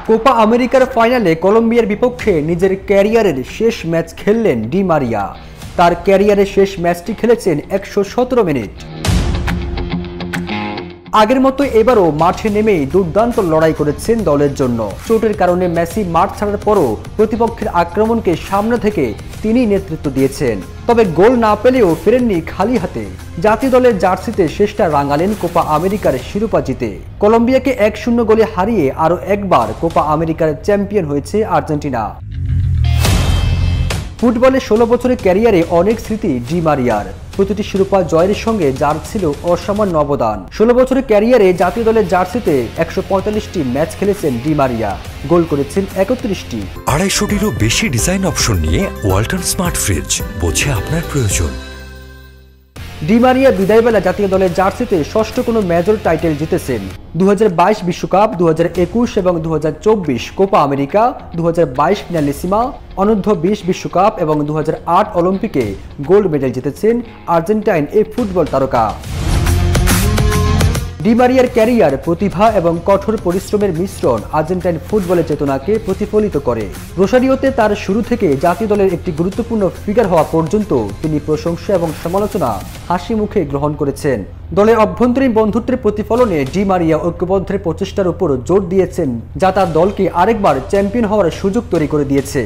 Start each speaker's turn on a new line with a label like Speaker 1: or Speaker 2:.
Speaker 1: Copa আমেরিকার ফাইনালে কলম্বিয়ার বিপক্ষে নিজের ক্যারিয়ারের শেষ ম্যাচ খেললেন ডি মারিয়া। তার ক্যারিয়ারের শেষ ম্যাচটি খেলেছেন 117 মিনিট। আগের মতো এবারও মাঠে নেমেই দুর্দান্ত লড়াই করেছেন দলের জন্য। চোটের কারণে মেসি মাঠ ছাড়ার পরও প্রতিপক্ষের আক্রমণকে সামনে থেকে তিনিই নেতৃত্ব দিয়েছেন। তবে গোল না পেলেও ফেরেননি খালি হাতে। জাতীয় দলের জার্সিতে শেষটা রাঙালেন কোপা আমেরিকার শিরোপা জিতে। কলম্বিয়াকে 1-0 গোলে হারিয়ে আরও একবার কোপা আমেরিকার চ্যাম্পিয়ন হয়েছে আর্জেন্টিনা। ফুটবলে 16 বছরের ক্যারিয়ারে অনেক স্মৃতি ডি মারিয়ার। প্রতিটি শিরোপা জয়ের সঙ্গে যার ছিল অসামান্য অবদান। 16 বছরের ক্যারিয়ারে জাতীয় দলের জার্সিতে 145টি ম্যাচ খেলেছেন ডি মারিয়া, গোল করেছেন 31টি।
Speaker 2: 250টিরও বেশি ডিজাইন অপশন নিয়ে ওয়ালটন স্মার্ট ফ্রিজ, বোঝে আপনার প্রয়োজন।
Speaker 1: ডি মারিয়া বিদায়বেলা জাতীয় দলের জার্সিতে ষষ্ঠ কোনো মেজর টাইটেল জিতেছেন। 2022 বিশ্বকাপ, 2021 এবং 2024 কোপা আমেরিকা, 2022 ফিনালিসিমা, অনূর্ধ্ব 20 বিশ্বকাপ এবং 2008 অলিম্পিকে গোল্ড মেডেল জিতেছেন আর্জেন্টাইন এই ফুটবল তারকা। ডি মারিয়ার ক্যারিয়ার, প্রতিভা এবং কঠোর পরিশ্রমের মিশ্রণ আর্জেন্টাইন ফুটবলের চেতনাকে প্রতিফলিত করে। রোসারিওতে তার শুরু থেকে জাতীয় দলের একটি গুরুত্বপূর্ণ ফিগার হওয়া পর্যন্ত তিনি প্রশংসা এবং সমালোচনা হাসি মুখে গ্রহণ করেছেন। দলের অভ্যন্তরীণ বন্ধুত্বের প্রতিফলনে ডি মারিয়া ঐক্যবদ্ধের প্রচেষ্টার উপর জোর দিয়েছেন, যা তার দলকে আরেকবার চ্যাম্পিয়ন হওয়ার সুযোগ তৈরি করে দিয়েছে।